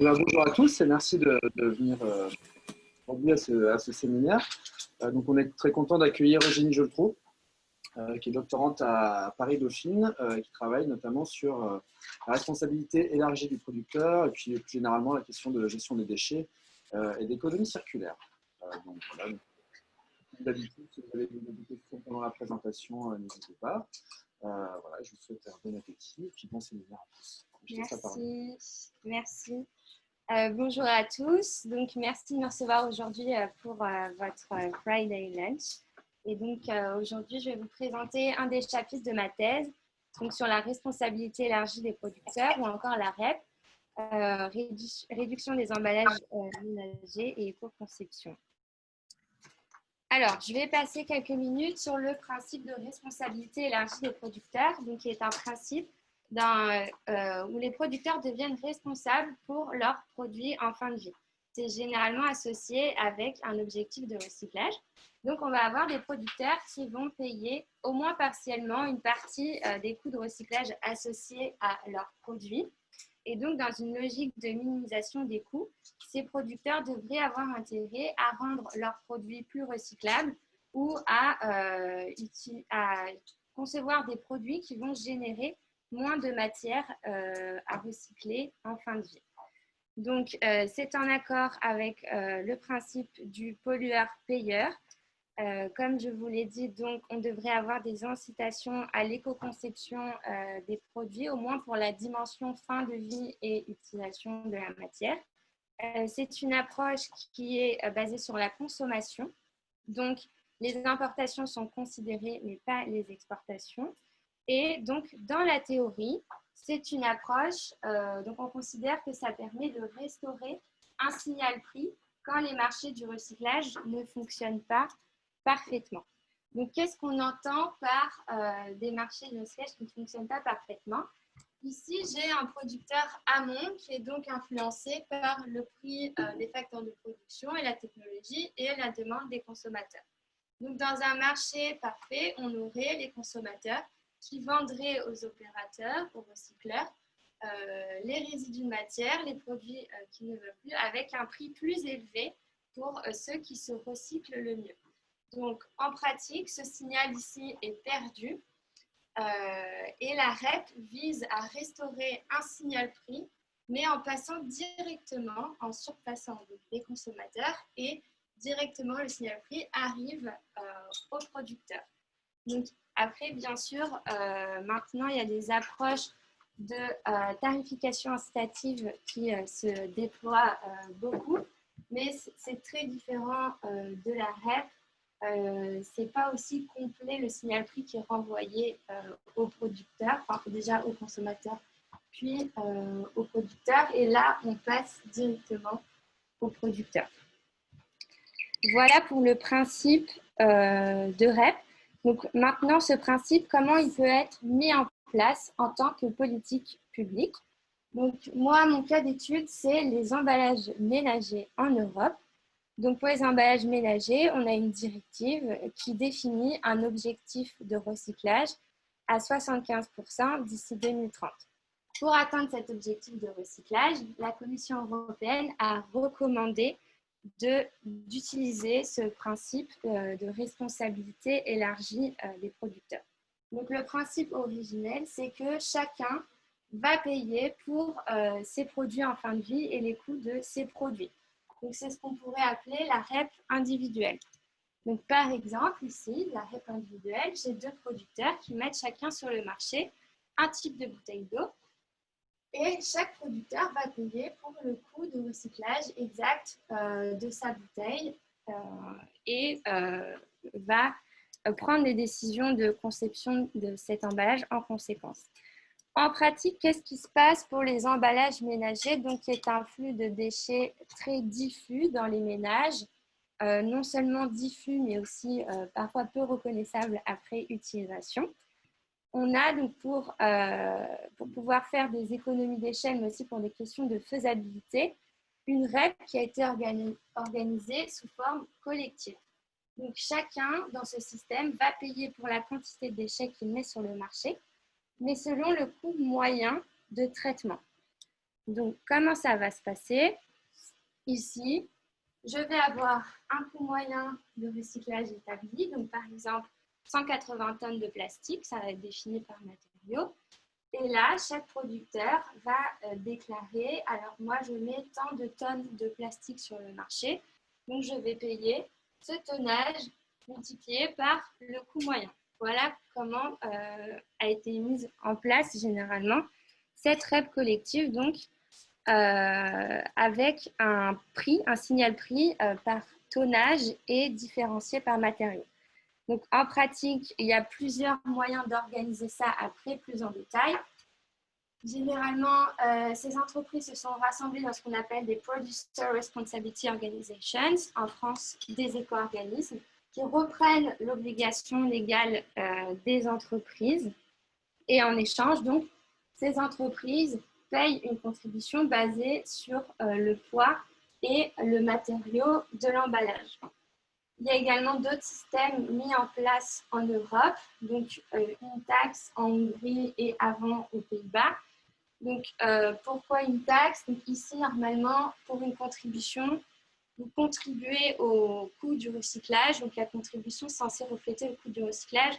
Bonjour à tous et merci de venir aujourd'hui à ce séminaire. Donc, on est très content d'accueillir Eugénie Joltrou, qui est doctorante à Paris-Dauphine, qui travaille notamment sur la responsabilité élargie du producteur et puis plus généralement la question de gestion des déchets et d'économie circulaire. Donc, voilà. Comme d'habitude, si vous avez des questions pendant la présentation, n'hésitez pas. Voilà, je vous souhaite un bon appétit et puis bon séminaire à tous. Merci. Bonjour à tous. Donc, merci de me recevoir aujourd'hui pour votre Friday Lunch. Et donc, aujourd'hui, je vais vous présenter un des chapitres de ma thèse, donc sur la responsabilité élargie des producteurs ou encore la REP, réduction des emballages ménagers et éco-conception. Alors, je vais passer quelques minutes sur le principe de responsabilité élargie des producteurs, donc qui est un principe où les producteurs deviennent responsables pour leurs produits en fin de vie. C'est généralement associé avec un objectif de recyclage. Donc, on va avoir des producteurs qui vont payer au moins partiellement une partie des coûts de recyclage associés à leurs produits. Et donc, dans une logique de minimisation des coûts, ces producteurs devraient avoir intérêt à rendre leurs produits plus recyclables ou à concevoir des produits qui vont générer moins de matière à recycler en fin de vie. Donc, c'est en accord avec le principe du pollueur-payeur. Comme je vous l'ai dit, donc, on devrait avoir des incitations à l'éco-conception des produits, au moins pour la dimension fin de vie et utilisation de la matière. C'est une approche qui est basée sur la consommation. Donc, les importations sont considérées, mais pas les exportations. Et donc, dans la théorie, c'est une approche, donc on considère que ça permet de restaurer un signal prix quand les marchés du recyclage ne fonctionnent pas parfaitement. Donc, qu'est-ce qu'on entend par des marchés de recyclage qui ne fonctionnent pas parfaitement? Ici, j'ai un producteur amont qui est donc influencé par le prix des facteurs de production et la technologie et la demande des consommateurs. Donc, dans un marché parfait, on aurait les consommateurs qui vendraient aux opérateurs, aux recycleurs, les résidus de matière, les produits qui ne veulent plus, avec un prix plus élevé pour ceux qui se recyclent le mieux. Donc, en pratique, ce signal ici est perdu et la REP vise à restaurer un signal prix, mais en passant directement, en surpassant les consommateurs et directement le signal prix arrive aux producteurs. Donc, après, bien sûr, maintenant, il y a des approches de tarification incitative qui se déploient beaucoup, mais c'est très différent de la REP. Ce n'est pas aussi complet le signal prix qui est renvoyé aux producteurs, enfin déjà aux consommateurs, puis aux producteurs. Et là, on passe directement aux producteurs. Voilà pour le principe de REP. Donc maintenant, ce principe, comment il peut être mis en place en tant que politique publique? Donc moi, mon cas d'étude, c'est les emballages ménagers en Europe. Donc pour les emballages ménagers, on a une directive qui définit un objectif de recyclage à 75% d'ici 2030. Pour atteindre cet objectif de recyclage, la Commission européenne a recommandé d'utiliser ce principe de responsabilité élargie des producteurs. Donc, le principe originel, c'est que chacun va payer pour ses produits en fin de vie et les coûts de ses produits. Donc, c'est ce qu'on pourrait appeler la REP individuelle. Donc, par exemple, ici, la REP individuelle, j'ai deux producteurs qui mettent chacun sur le marché un type de bouteille d'eau. Et chaque producteur va payer pour le coût de recyclage exact de sa bouteille et va prendre les décisions de conception de cet emballage en conséquence. En pratique, qu'est-ce qui se passe pour les emballages ménagers, donc qui est un flux de déchets très diffus dans les ménages, non seulement diffus, mais aussi parfois peu reconnaissable après utilisation. On a donc pour pouvoir faire des économies d'échelle, mais aussi pour des questions de faisabilité, une REP qui a été organisée sous forme collective. Donc chacun dans ce système va payer pour la quantité de déchets qu'il met sur le marché, mais selon le coût moyen de traitement. Donc, comment ça va se passer? Ici, je vais avoir un coût moyen de recyclage établi. Donc, par exemple, 180 tonnes de plastique, ça va être défini par matériaux. Et là, chaque producteur va déclarer, alors moi, je mets tant de tonnes de plastique sur le marché, donc je vais payer ce tonnage multiplié par le coût moyen. Voilà comment a été mise en place généralement cette REP collective, donc avec un prix, un signal prix par tonnage et différencié par matériaux. Donc en pratique, il y a plusieurs moyens d'organiser ça après, plus en détail. Généralement, ces entreprises se sont rassemblées dans ce qu'on appelle des Producer Responsibility Organizations, en France des éco-organismes, qui reprennent l'obligation légale des entreprises. Et en échange, donc, ces entreprises payent une contribution basée sur le poids et le matériau de l'emballage. Il y a également d'autres systèmes mis en place en Europe, donc une taxe en Hongrie et avant aux Pays-Bas. Donc, pourquoi une taxe? Donc, ici, normalement, pour une contribution, vous contribuez au coût du recyclage. Donc, la contribution est censée refléter le coût du recyclage.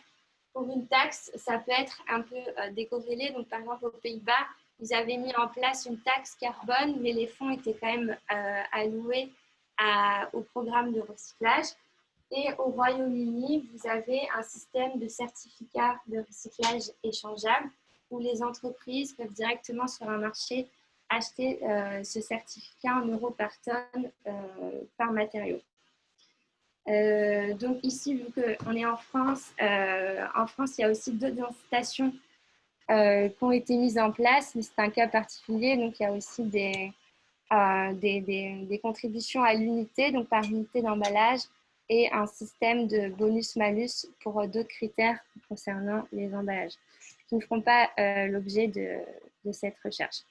Pour une taxe, ça peut être un peu décorrélé. Donc, par exemple, aux Pays-Bas, ils avaient mis en place une taxe carbone, mais les fonds étaient quand même alloués au programme de recyclage. Et au Royaume-Uni, vous avez un système de certificats de recyclage échangeables où les entreprises peuvent directement sur un marché acheter ce certificat en euros par tonne par matériau. Donc ici, vu qu'on est en France, il y a aussi d'autres incitations qui ont été mises en place, mais c'est un cas particulier. Donc il y a aussi des contributions à l'unité, donc par unité d'emballage, et un système de bonus-malus pour d'autres critères concernant les emballages, qui ne feront pas l'objet de cette recherche.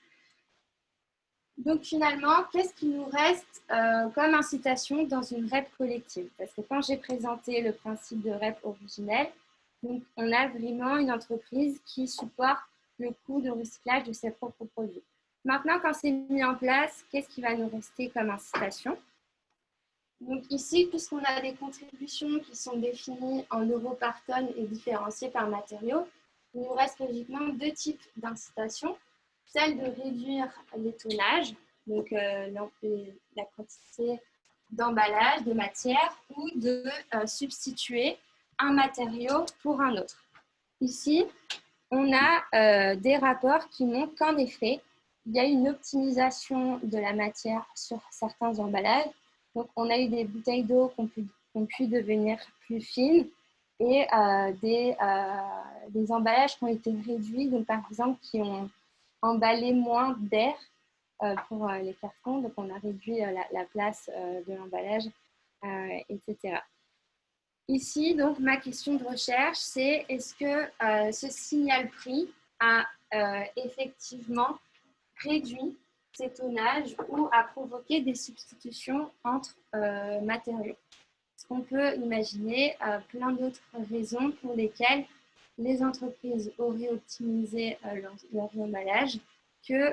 Donc finalement, qu'est-ce qui nous reste comme incitation dans une REP collective? Parce que quand j'ai présenté le principe de REP originel, donc on a vraiment une entreprise qui supporte le coût de recyclage de ses propres produits. Maintenant, quand c'est mis en place, qu'est-ce qui va nous rester comme incitation? Donc ici, puisqu'on a des contributions qui sont définies en euros par tonne et différenciées par matériaux, il nous reste logiquement deux types d'incitations. Celle de réduire les tonnages, donc la quantité d'emballage, de matière, ou de substituer un matériau pour un autre. Ici, on a des rapports qui montrent qu'en effet, il y a une optimisation de la matière sur certains emballages. Donc, on a eu des bouteilles d'eau qui ont pu devenir plus fines et des emballages qui ont été réduits, donc par exemple qui ont emballé moins d'air pour les cartons. Donc, on a réduit la place de l'emballage, etc. Ici, donc, ma question de recherche, c'est est-ce que ce signal prix a effectivement réduit ces tonnages ou a provoqué des substitutions entre matériaux? Est-ce qu'on peut imaginer plein d'autres raisons pour lesquelles les entreprises auraient optimisé leur emballage que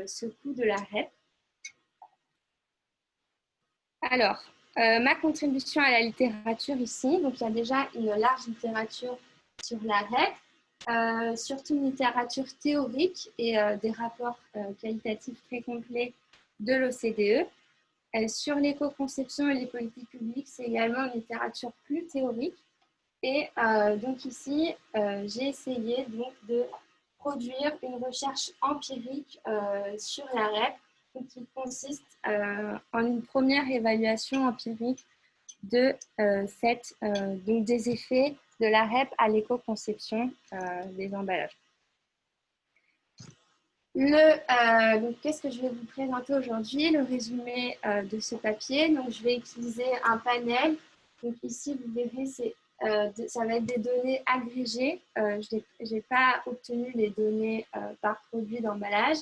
ce coût de la REP? Alors, ma contribution à la littérature ici, donc il y a déjà une large littérature sur la REP, surtout une littérature théorique et des rapports qualitatifs très complets de l'OCDE. Sur l'éco-conception et les politiques publiques, c'est également une littérature plus théorique. Et donc ici, j'ai essayé donc, de produire une recherche empirique sur la REP, qui consiste en une première évaluation empirique de donc des effets de la REP à l'éco-conception des emballages. Donc, qu'est-ce que je vais vous présenter aujourd'hui? Le résumé de ce papier. Donc, je vais utiliser un panel. Donc, ici, vous verrez, ça va être des données agrégées. Je n'ai pas obtenu les données par produit d'emballage.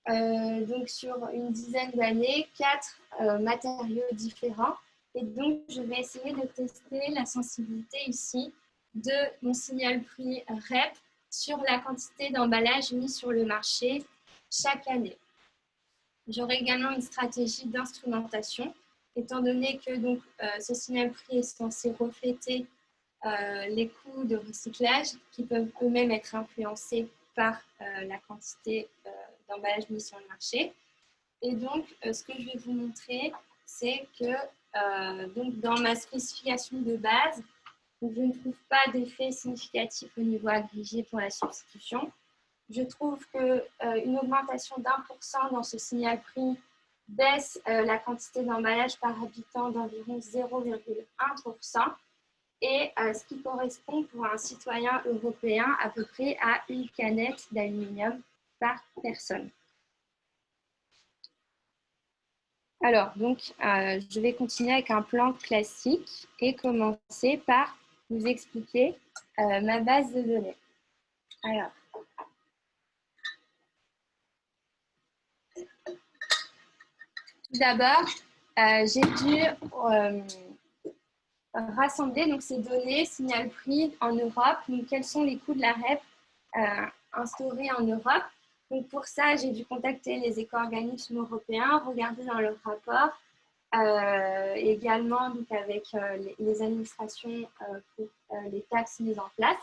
Donc, sur une dizaine d'années, 4 matériaux différents. Et donc, je vais essayer de tester la sensibilité ici de mon signal prix REP sur la quantité d'emballage mis sur le marché chaque année. J'aurai également une stratégie d'instrumentation, étant donné que donc, ce signal prix est censé refléter les coûts de recyclage qui peuvent eux-mêmes être influencés par la quantité d'emballage mis sur le marché. Et donc, ce que je vais vous montrer, c'est que donc, dans ma spécification de base, je ne trouve pas d'effet significatif au niveau agrégé pour la substitution. Je trouve qu'une augmentation d'1% dans ce signal prix baisse la quantité d'emballage par habitant d'environ 0,1%. Et ce qui correspond pour un citoyen européen à peu près à une canette d'aluminium par personne. Alors, donc, je vais continuer avec un plan classique et commencer par vous expliquer ma base de données. Alors, tout d'abord, j'ai dû rassembler donc, ces données signal prix en Europe. Donc, quels sont les coûts de la REP instaurés en Europe? Donc, pour ça, j'ai dû contacter les éco-organismes européens, regarder dans leur rapport, également donc, avec les administrations pour les taxes mises en place.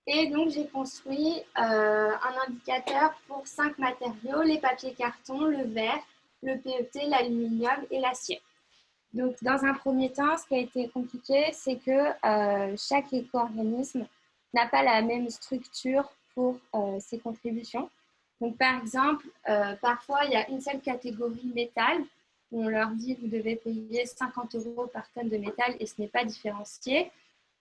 Et donc, j'ai construit un indicateur pour 5 matériaux, les papiers carton, le verre, le PET, l'aluminium et l'acier. Donc, dans un premier temps, ce qui a été compliqué, c'est que chaque éco-organisme n'a pas la même structure pour ses contributions. Donc, par exemple, parfois, il y a une seule catégorie métal. On leur dit, vous devez payer 50 € par tonne de métal et ce n'est pas différencié.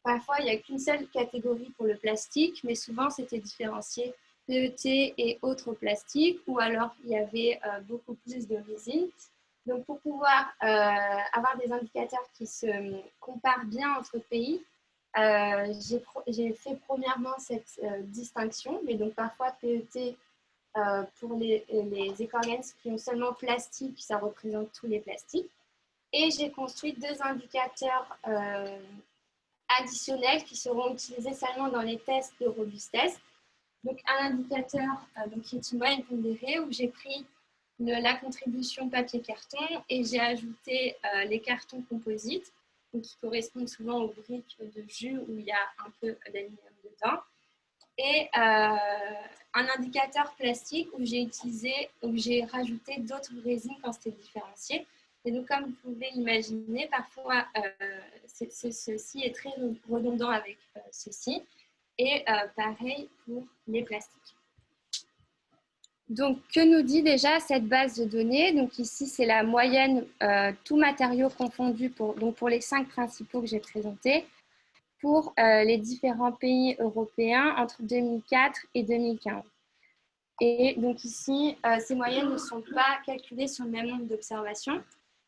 Parfois, il n'y a qu'une seule catégorie pour le plastique, mais souvent, c'était différencié PET et autres plastiques, ou alors il y avait beaucoup plus de résine. Donc, pour pouvoir avoir des indicateurs qui se comparent bien entre pays, j'ai fait premièrement cette distinction, mais donc parfois PET pour les éco-organismes qui ont seulement plastique, ça représente tous les plastiques. Et j'ai construit 2 indicateurs additionnels qui seront utilisés seulement dans les tests de robustesse. Donc, un indicateur qui est une moyenne pondérée où j'ai pris la contribution papier-carton et j'ai ajouté les cartons composites qui correspondent souvent aux briques de jus où il y a un peu d'aluminium dedans. Et un indicateur plastique où j'ai rajouté d'autres résines quand c'était différencié. Et donc, comme vous pouvez l'imaginer, parfois, ceci est très redondant avec ceci. Et pareil pour les plastiques. Donc, que nous dit déjà cette base de données? Donc, ici, c'est la moyenne, tous matériaux confondus pour les 5 principaux que j'ai présentés, pour les différents pays européens entre 2004 et 2015. Et donc ici, ces moyennes ne sont pas calculées sur le même nombre d'observations.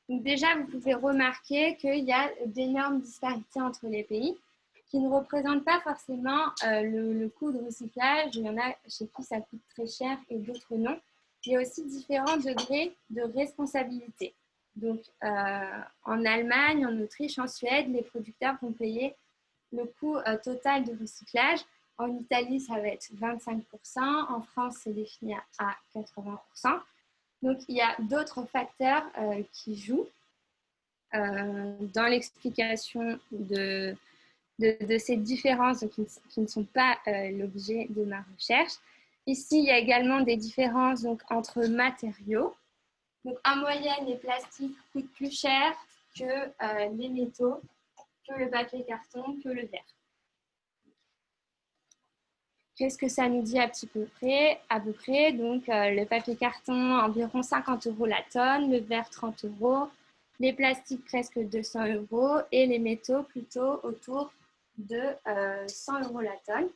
Donc déjà, vous pouvez remarquer qu'il y a d'énormes disparités entre les pays qui ne représentent pas forcément le coût de recyclage. Il y en a chez qui ça coûte très cher et d'autres non. Il y a aussi différents degrés de responsabilité. Donc, en Allemagne, en Autriche, en Suède, les producteurs vont payer le coût total de recyclage. En Italie, ça va être 25%. En France, c'est défini à 80%. Donc, il y a d'autres facteurs qui jouent dans l'explication de ces différences qui ne sont pas l'objet de ma recherche. Ici, il y a également des différences donc, entre matériaux. Donc, en moyenne, les plastiques coûtent plus cher que les métaux, que le papier carton, que le verre. Qu'est-ce que ça nous dit à peu près? Donc, le papier carton, environ 50 € la tonne, le verre, 30 €, les plastiques, presque 200 € et les métaux, plutôt autour de 100 € la tonne.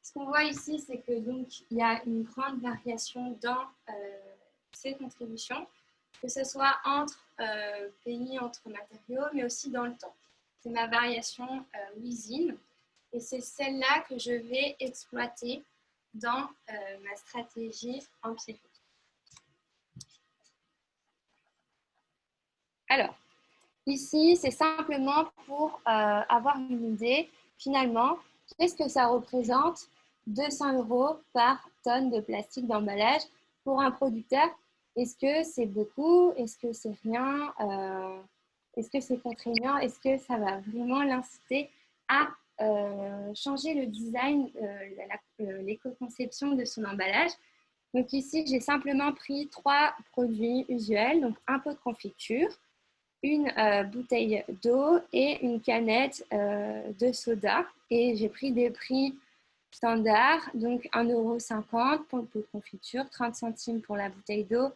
Ce qu'on voit ici, c'est que donc il y a une grande variation dans ces contributions, que ce soit entre pays, entre matériaux, mais aussi dans le temps. C'est ma variation Wizin. Et c'est celle-là que je vais exploiter dans ma stratégie en pilot. Alors, ici, c'est simplement pour avoir une idée, finalement, qu'est-ce que ça représente 200 € par tonne de plastique d'emballage pour un producteur, est-ce que c'est beaucoup? Est-ce que c'est rien? Est-ce que c'est contraignant? Est-ce que ça va vraiment l'inciter à changer le design, l'éco-conception de son emballage? Donc ici, j'ai simplement pris 3 produits usuels, donc un pot de confiture, une bouteille d'eau et une canette de soda. Et j'ai pris des prix standards, donc 1,50 € pour le pot de confiture, 30 centimes pour la bouteille d'eau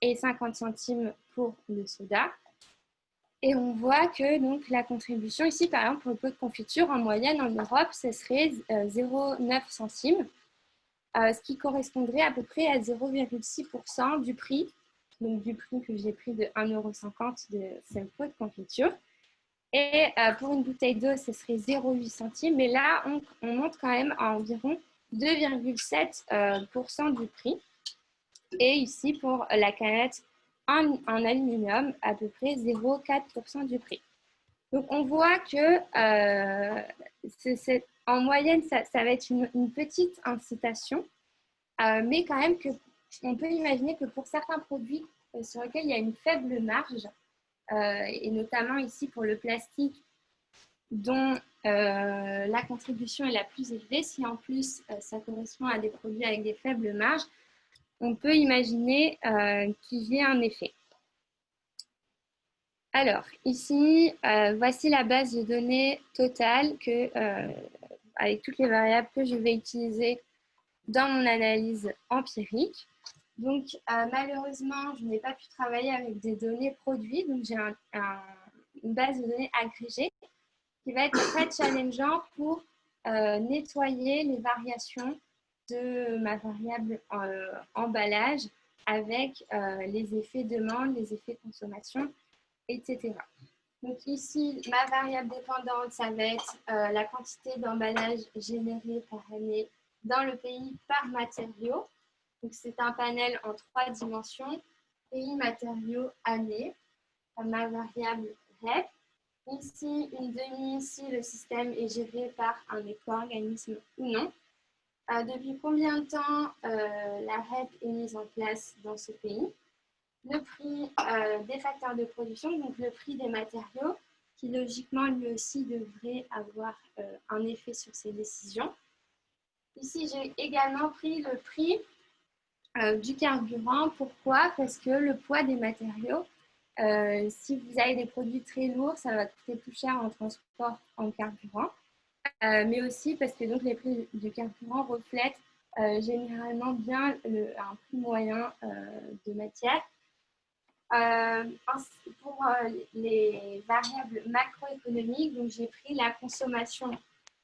et 50 centimes pour le soda. Et on voit que donc, la contribution ici, par exemple, pour le pot de confiture, en moyenne en Europe, ce serait 0,9 centimes, ce qui correspondrait à peu près à 0,6% du prix, donc du prix que j'ai pris de 1,50 € de ce pot de confiture. Et pour une bouteille d'eau, ce serait 0,8 centimes, mais là, on monte quand même à environ 2,7% du prix. Et ici, pour la canette en aluminium, à peu près 0,4% du prix. Donc, on voit que en moyenne, ça va être une petite incitation, mais quand même on peut imaginer que pour certains produits sur lesquels il y a une faible marge, et notamment ici pour le plastique, dont la contribution est la plus élevée, si en plus ça correspond à des produits avec des faibles marges, on peut imaginer qu'il y ait un effet. Alors, ici, voici la base de données totale avec toutes les variables que je vais utiliser dans mon analyse empirique. Donc, malheureusement, je n'ai pas pu travailler avec des données produits, donc j'ai une base de données agrégée qui va être très challengeant pour nettoyer les variations de ma variable emballage avec les effets demande, les effets consommation, etc. Donc ici, ma variable dépendante, ça va être la quantité d'emballage générée par année dans le pays par matériau. Donc c'est un panel en 3 dimensions, pays, matériaux, année, ma variable REP. Ici, une demi, si le système est géré par un éco-organisme ou non. Depuis combien de temps la REP est mise en place dans ce pays? Le prix des facteurs de production, donc le prix des matériaux, qui logiquement lui aussi devrait avoir un effet sur ces décisions. Ici, j'ai également pris le prix du carburant. Pourquoi? Parce que le poids des matériaux, si vous avez des produits très lourds, ça va coûter plus cher en transport en carburant. Mais aussi parce que donc, les prix du carburant reflètent généralement bien un prix moyen de matière. Pour les variables macroéconomiques, donc j'ai pris la consommation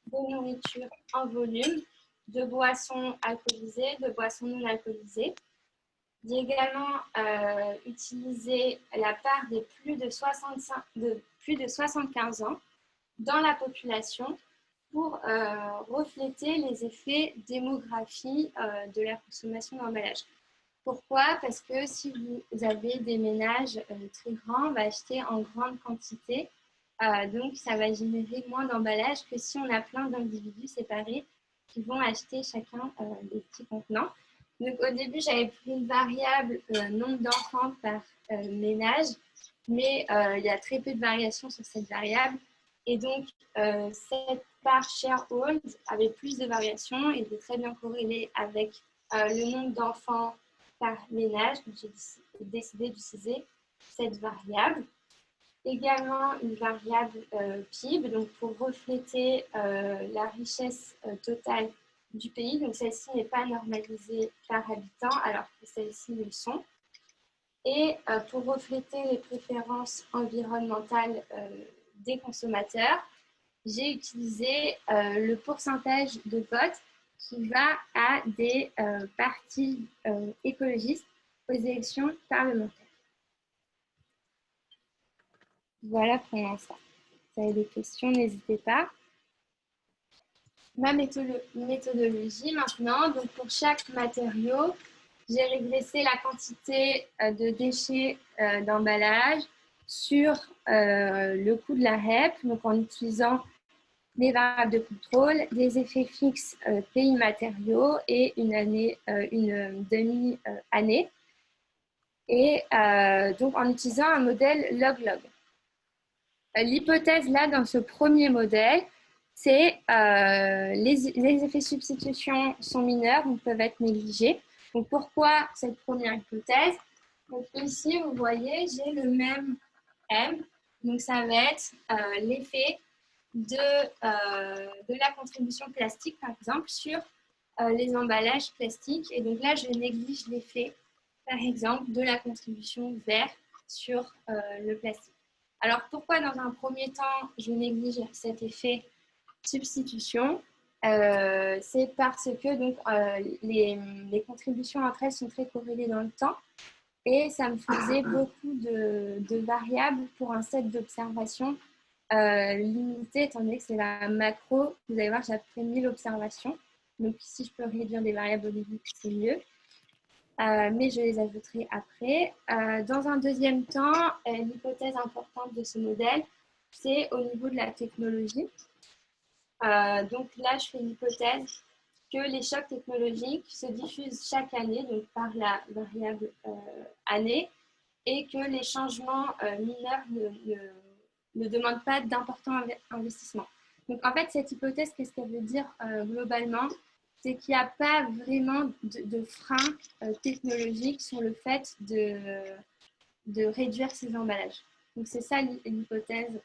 de nourriture en volume, de boissons alcoolisées, de boissons non alcoolisées. J'ai également utilisé la part des plus de 75 ans dans la population pour refléter les effets démographie de la consommation d'emballage. Pourquoi? Parce que si vous avez des ménages très grands, on va acheter en grande quantité. Donc, ça va générer moins d'emballage que si on a plein d'individus séparés qui vont acheter chacun des petits contenants. Donc, au début, j'avais pris une variable nombre d'enfants par ménage, mais il y a très peu de variations sur cette variable. Et donc, cette part sharehold avait plus de variations et était très bien corrélée avec le nombre d'enfants par ménage. Donc, j'ai décidé d'utiliser cette variable. Également, une variable PIB, donc pour refléter la richesse totale du pays. Donc, celle-ci n'est pas normalisée par habitant, alors que celles-ci le sont. Et pour refléter les préférences environnementales des consommateurs, j'ai utilisé le pourcentage de votes qui va à des partis écologistes aux élections parlementaires. Voilà pour l'instant. Si vous avez des questions, n'hésitez pas. Ma méthodologie maintenant, donc pour chaque matériau, j'ai régressé la quantité de déchets d'emballage sur le coût de la REP, donc en utilisant des variables de contrôle, des effets fixes pays matériaux et une demi-année. Et donc en utilisant un modèle log-log. L'hypothèse là dans ce premier modèle, c'est les effets substitution sont mineurs, donc peuvent être négligés. Donc pourquoi cette première hypothèse? Donc ici, vous voyez, j'ai le même M. Donc ça va être l'effet de la contribution plastique, par exemple, sur les emballages plastiques. Et donc là, je néglige l'effet, par exemple, de la contribution vert sur le plastique. Alors, pourquoi dans un premier temps, je néglige cet effet substitution? C'est parce que donc, les contributions entre elles sont très corrélées dans le temps et ça me faisait beaucoup de variables pour un set d'observations limité, étant donné que c'est la macro. Vous allez voir, j'ai à peu près 1000 observations. Donc, si je peux réduire des variables au début, c'est mieux. Mais je les ajouterai après. Dans un deuxième temps, l'hypothèse importante de ce modèle, c'est au niveau de la technologie. Donc là, je fais l'hypothèse que les chocs technologiques se diffusent chaque année, donc par la variable année, et que les changements mineurs ne demandent pas d'importants investissements. Donc en fait, cette hypothèse, qu'est-ce qu'elle veut dire globalement? C'est qu'il n'y a pas vraiment de frein technologique sur le fait de réduire ces emballages. Donc c'est ça l'hypothèse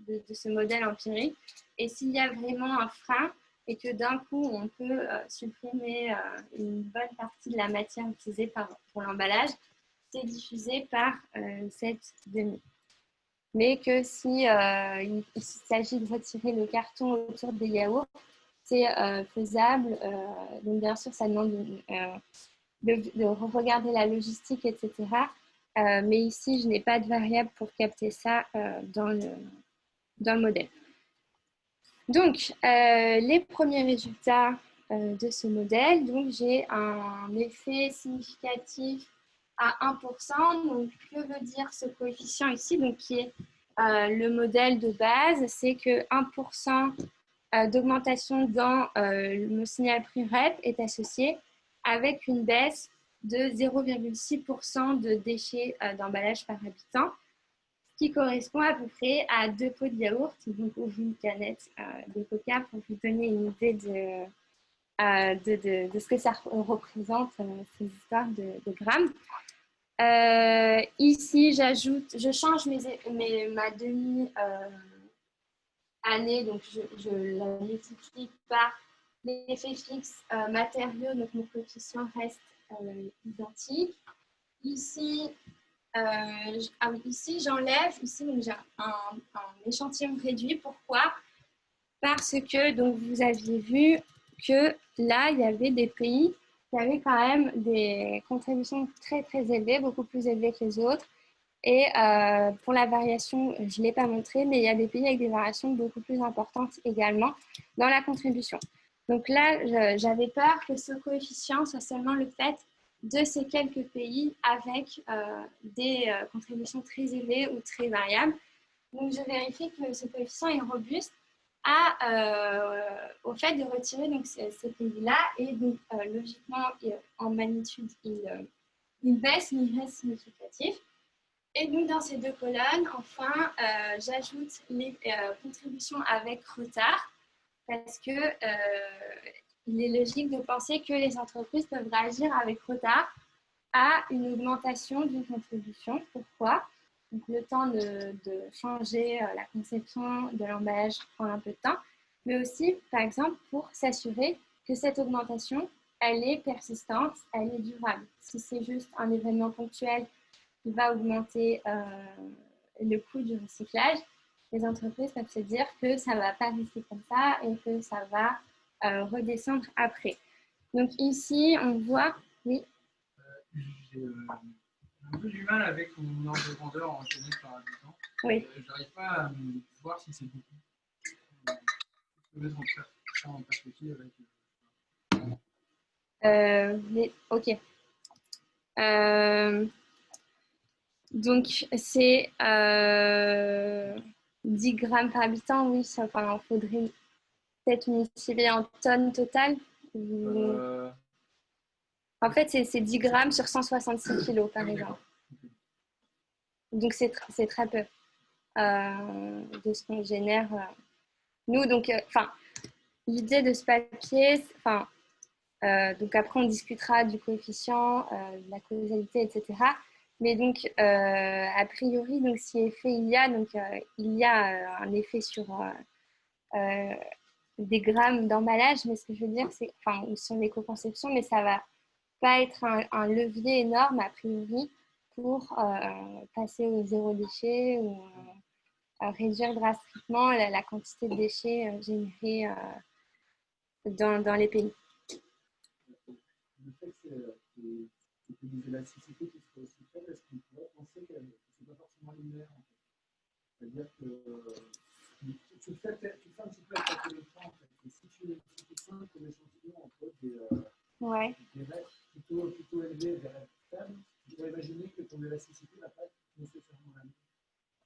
de ce modèle empirique. Et s'il y a vraiment un frein et que d'un coup on peut supprimer une bonne partie de la matière utilisée pour l'emballage, c'est diffusé par cette demi. Mais que si il s'agit de retirer le carton autour des yaourts, c'est faisable. Donc bien sûr, ça demande de regarder la logistique, etc. Mais ici, je n'ai pas de variable pour capter ça dans le modèle. Donc, les premiers résultats de ce modèle, donc j'ai un effet significatif à 1%. Donc, que veut dire ce coefficient ici, donc, qui est le modèle de base? C'est que 1% d'augmentation dans le signal prix REP est associé avec une baisse de 0,6% de déchets d'emballage par habitant, ce qui correspond à peu près à 2 pots de yaourt, donc ou une canette de coca, pour vous donner une idée de ce que ça représente, ces histoires de grammes. Ici, je change ma demi-année, donc je la multiplie par l'effet fixe matériaux, donc mon coefficient reste identique. Ici, ici j'enlève, ici j'ai un échantillon réduit. Pourquoi? Parce que donc, vous aviez vu que là, il y avait des pays qui avaient quand même des contributions très, très élevées, beaucoup plus élevées que les autres. Et pour la variation, je ne l'ai pas montré, mais il y a des pays avec des variations beaucoup plus importantes également dans la contribution. Donc là, j'avais peur que ce coefficient soit seulement le fait de ces quelques pays avec des contributions très élevées ou très variables. Donc je vérifie que ce coefficient est robuste au fait de retirer donc, ces pays-là. Et donc logiquement, en magnitude, il baisse, mais il reste significatif. Et donc, dans ces deux colonnes, enfin, j'ajoute les contributions avec retard parce que il est logique de penser que les entreprises peuvent réagir avec retard à une augmentation d'une contribution. Pourquoi? Donc, le temps de changer la conception de l'emballage prend un peu de temps, mais aussi, par exemple, pour s'assurer que cette augmentation, elle est persistante, elle est durable. Si c'est juste un événement ponctuel qui va augmenter le coût du recyclage, les entreprises peuvent se dire que ça ne va pas rester comme ça et que ça va redescendre après. Donc ici, on voit, oui. J'ai un peu du mal avec mon ordre de grandeur enchaîné par habitant. Oui. Je n'arrive pas à voir si c'est beaucoup. Je peux mettre en perspective avec. Ok. Donc, c'est 10 grammes par habitant, oui, enfin, il faudrait peut-être multiplier en tonnes totales. En fait, c'est 10 grammes sur 166 kilos, par exemple. Donc, c'est très peu de ce qu'on génère. Nous, donc, l'idée de ce papier, donc après, on discutera du coefficient, de la causalité, etc. Mais donc, a priori, donc, si effet il y a, donc, il y a un effet sur des grammes d'emballage, mais ce que je veux dire, c'est, ou sur l'éco-conception, mais ça va pas être un levier énorme, a priori, pour passer au zéro déchet ou réduire drastiquement la quantité de déchets générés dans les pays. Le fait que c'est des élasticités qui soient aussi faibles, est-ce qu'on pourrait penser que ce n'est pas forcément linéaire en fait? C'est-à-dire que tu fais un petit peu avec ta connaissance en fait. Et si tu sens que l'échantillon entre des règles plutôt élevées et des règles faibles, tu pourrais imaginer que ton élasticité n'a pas nécessairement la même.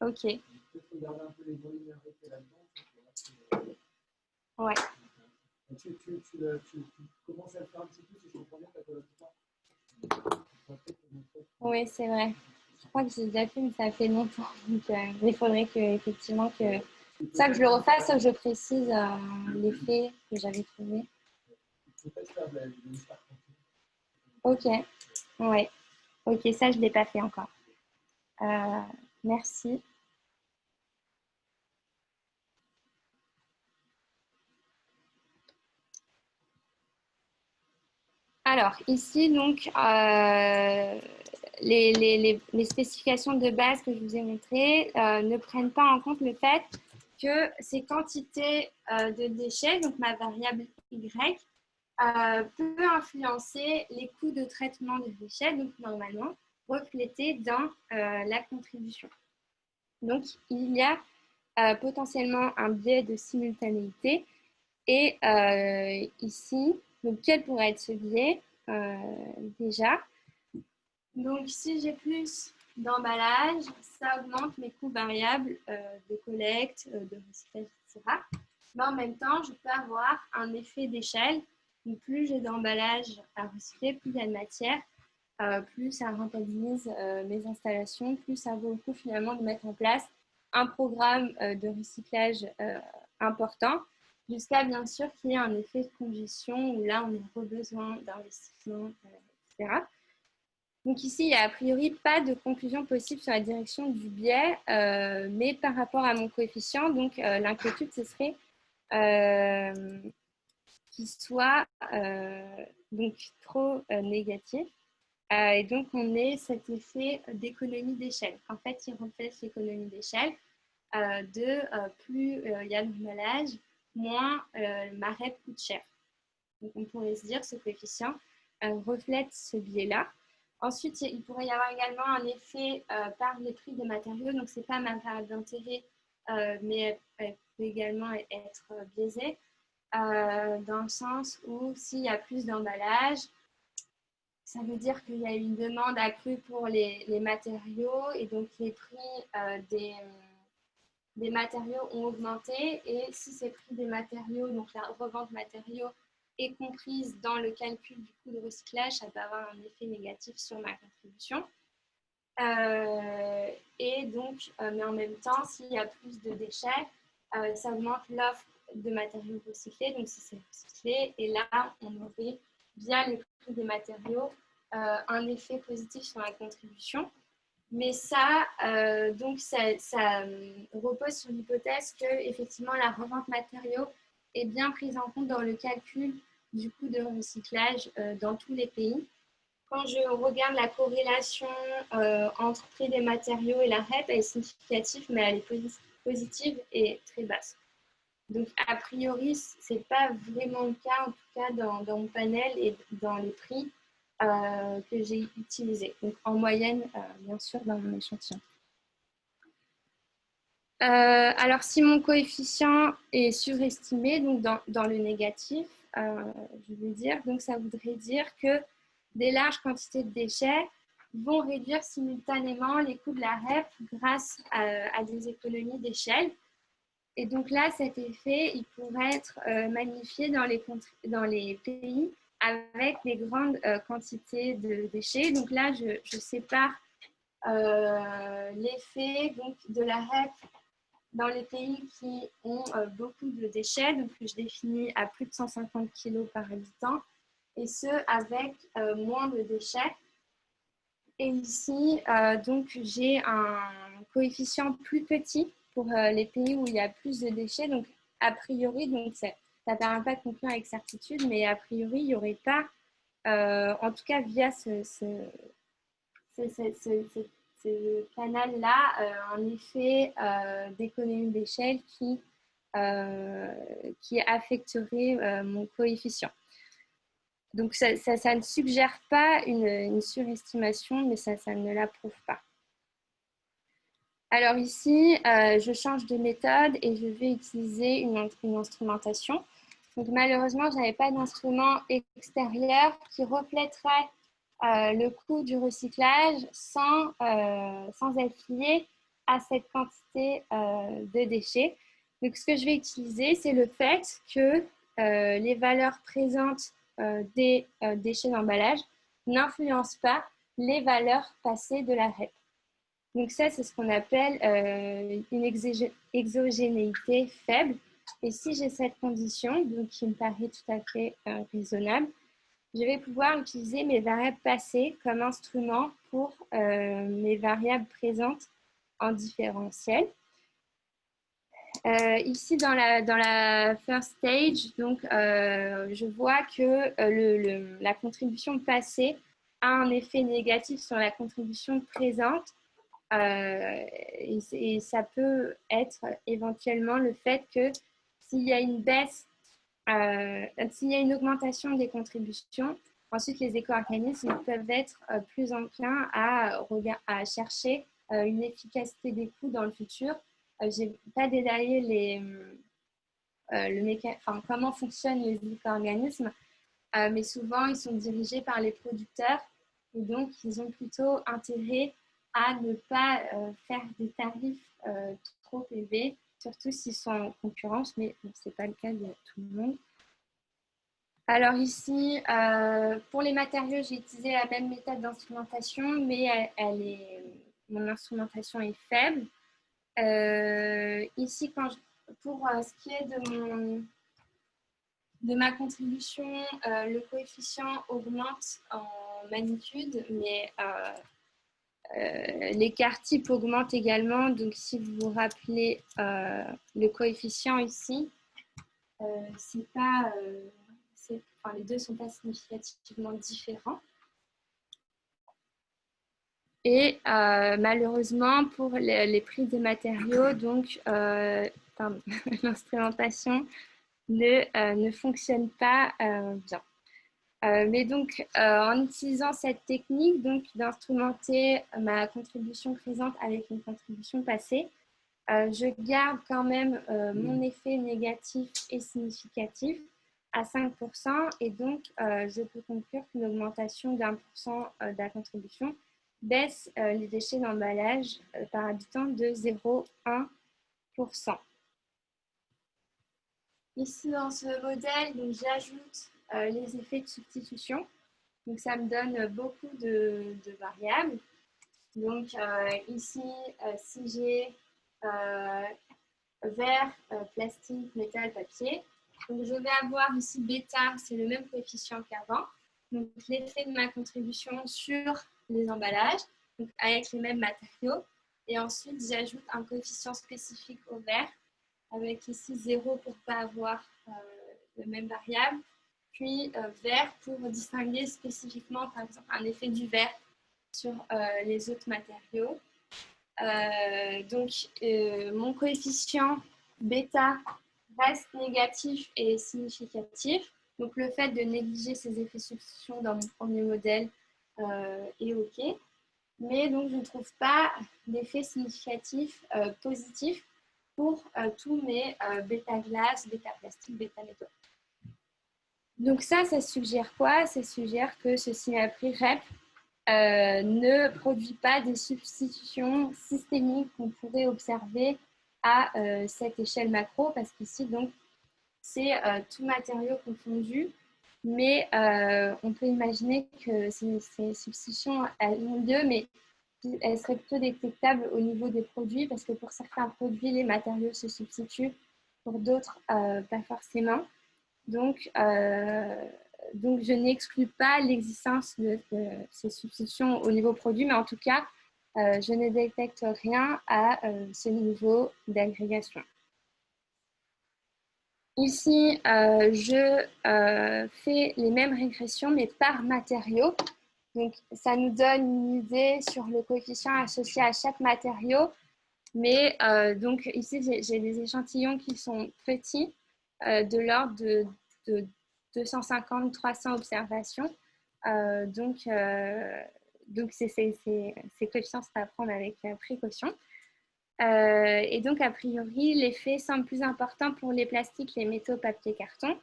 Ok. Peut-être regarder un peu les linéarités là-dedans. Ouais. Tu commences à le faire un petit peu, si je comprends bien, ta Oui, c'est vrai. Je crois que j'ai déjà fait, mais ça fait longtemps. Donc, il faudrait effectivement que ça que je le refasse, que je précise l'effet que j'avais trouvé. Ok. Ouais. Ok, ça, je ne l'ai pas fait encore. Merci. Alors, ici, donc, les spécifications de base que je vous ai montrées ne prennent pas en compte le fait que ces quantités de déchets, donc ma variable Y, peut influencer les coûts de traitement des déchets, donc normalement reflétés dans la contribution. Donc, il y a potentiellement un biais de simultanéité. Et ici, donc, quel pourrait être ce biais déjà? Donc, si j'ai plus d'emballage, ça augmente mes coûts variables de collecte, de recyclage, etc. Mais en même temps, je peux avoir un effet d'échelle. Plus j'ai d'emballage à recycler, plus il y a de matière, plus ça rentabilise mes installations, plus ça vaut le coup finalement de mettre en place un programme de recyclage important, jusqu'à bien sûr qu'il y ait un effet de congestion où là, on aura besoin d'investissement, etc. Donc ici, il n'y a a priori pas de conclusion possible sur la direction du biais, mais par rapport à mon coefficient, donc l'inquiétude, ce serait qu'il soit donc trop négatif. Et donc, on ait cet effet d'économie d'échelle. En fait, il reflète l'économie d'échelle plus il y a d'emballage, moins ma REP coûte cher. Donc, on pourrait se dire ce coefficient reflète ce biais-là. Ensuite, il pourrait y avoir également un effet par les prix des matériaux. Donc, ce n'est pas ma variable d'intérêt, mais elle peut également être biaisée dans le sens où s'il y a plus d'emballage, ça veut dire qu'il y a une demande accrue pour les matériaux et donc les prix des matériaux ont augmenté. Et si ces prix des matériaux, donc la revente matériaux, est comprise dans le calcul du coût de recyclage, ça peut avoir un effet négatif sur ma contribution. Et donc, mais en même temps, s'il y a plus de déchets, ça augmente l'offre de matériaux recyclés. Donc, si c'est recyclé, et là, on aurait, via le prix des matériaux, un effet positif sur la contribution. Mais ça, donc ça repose sur l'hypothèse que effectivement la revente matériaux est bien prise en compte dans le calcul du coût de recyclage dans tous les pays. Quand je regarde la corrélation entre prix des matériaux et la REP, elle est significative, mais elle est positive et très basse. Donc, a priori, ce n'est pas vraiment le cas, en tout cas dans mon panel et dans les prix que j'ai utilisés. Donc, en moyenne, bien sûr, dans mon échantillon. Alors, si mon coefficient est surestimé, donc dans le négatif, je veux dire, donc ça voudrait dire que des larges quantités de déchets vont réduire simultanément les coûts de la REP grâce à des économies d'échelle. Et donc là, cet effet, il pourrait être magnifié dans les pays avec des grandes quantités de déchets. Donc là, je sépare l'effet de la REP dans les pays qui ont beaucoup de déchets. Donc je définis à plus de 150 kg par habitant, et ce, avec moins de déchets. Et ici, donc, j'ai un coefficient plus petit pour les pays où il y a plus de déchets. Donc, a priori, donc ça ne permet pas de conclure avec certitude, mais a priori, il n'y aurait pas, en tout cas via ce canal-là, un effet d'économie d'échelle qui affecterait mon coefficient. Donc, ça ne suggère pas une surestimation, mais ça ne la prouve pas. Alors ici, je change de méthode et je vais utiliser une instrumentation. Donc, malheureusement, je n'avais pas d'instrument extérieur qui reflèterait le coût du recyclage sans être lié à cette quantité de déchets. Donc, ce que je vais utiliser, c'est le fait que les valeurs présentes des déchets d'emballage n'influencent pas les valeurs passées de la REP. Donc ça, c'est ce qu'on appelle une exogénéité faible. Et si j'ai cette condition, donc qui me paraît tout à fait raisonnable, je vais pouvoir utiliser mes variables passées comme instrument pour mes variables présentes en différentiel. Ici, dans la first stage, donc, je vois que la contribution passée a un effet négatif sur la contribution présente. Et ça peut être éventuellement le fait que s'il y a une baisse, s'il y a une augmentation des contributions, ensuite les éco-organismes peuvent être plus enclins à chercher une efficacité des coûts dans le futur. Je n'ai pas détaillé comment fonctionnent les éco-organismes, mais souvent ils sont dirigés par les producteurs et donc ils ont plutôt intérêt à ne pas faire des tarifs trop élevés, surtout s'ils sont en concurrence, mais ce n'est pas le cas de tout le monde. Alors ici, pour les matériaux, j'ai utilisé la même méthode d'instrumentation, mais mon instrumentation est faible. Ici, pour ce qui est de ma contribution, le coefficient augmente en magnitude, mais l'écart type augmente également. Donc, si vous vous rappelez le coefficient ici, les deux ne sont pas significativement différents. Et malheureusement, pour les prix des matériaux, donc l'instrumentation ne fonctionne pas bien. Mais donc, en utilisant cette technique d'instrumenter ma contribution présente avec une contribution passée, je garde quand même mon effet négatif et significatif à 5%, et donc je peux conclure qu'une augmentation d'1% de la contribution baisse les déchets d'emballage par habitant de 0,1%. Ici, dans ce modèle, j'ajoute les effets de substitution. Donc, ça me donne beaucoup de variables. Donc, ici, si j'ai verre, plastique, métal, papier, donc je vais avoir ici bêta, c'est le même coefficient qu'avant. Donc, l'effet de ma contribution sur les emballages, donc avec les mêmes matériaux. Et ensuite, j'ajoute un coefficient spécifique au verre, avec ici 0 pour ne pas avoir la même variable, puis vert pour distinguer spécifiquement, par exemple, un effet du verre sur les autres matériaux. Mon coefficient bêta reste négatif et significatif. Donc, le fait de négliger ces effets de substitution dans mon premier modèle est OK. Mais donc, je ne trouve pas d'effet significatif positif pour tous mes bêta-glace, bêta-plastique, bêta-métaux. Donc ça suggère quoi? Ça suggère que ce symétrie REP ne produit pas des substitutions systémiques qu'on pourrait observer à cette échelle macro, parce qu'ici, donc, c'est tout matériau confondu, mais on peut imaginer que ces substitutions ont lieu, mais elles seraient plutôt détectables au niveau des produits, parce que pour certains produits, les matériaux se substituent, pour d'autres, pas forcément. Donc, je n'exclus pas l'existence de ces substitutions au niveau produit, mais en tout cas, je ne détecte rien à ce niveau d'agrégation. Ici, je fais les mêmes régressions, mais par matériau. Donc, ça nous donne une idée sur le coefficient associé à chaque matériau. Mais donc, ici, j'ai des échantillons qui sont petits, de l'ordre de 250-300 observations. Donc, ces coefficients, c'est à prendre avec précaution. Et donc, a priori, l'effet semble plus important pour les plastiques, les métaux, papier, carton.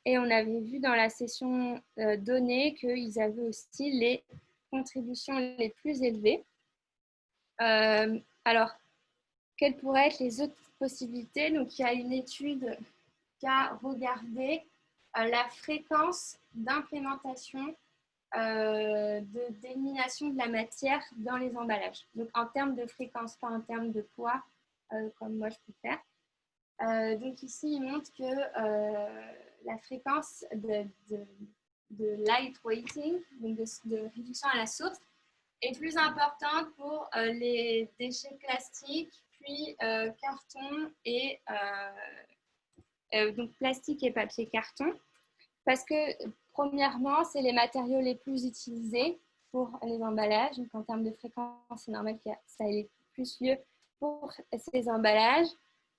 Et on avait vu dans la session données qu'ils avaient aussi les contributions les plus élevées. Alors, quelles pourraient être les autres possibilités? Donc, il y a une étude qui a regardé la fréquence d'implémentation d'élimination de la matière dans les emballages. Donc, en termes de fréquence, pas en termes de poids, comme moi je peux faire. Donc, ici, il montre que la fréquence de lightweighting, donc de réduction à la source, est plus importante pour les déchets plastiques, puis carton et donc plastique et papier carton, parce que premièrement, c'est les matériaux les plus utilisés pour les emballages. Donc en termes de fréquence, c'est normal que ça ait plus lieu pour ces emballages.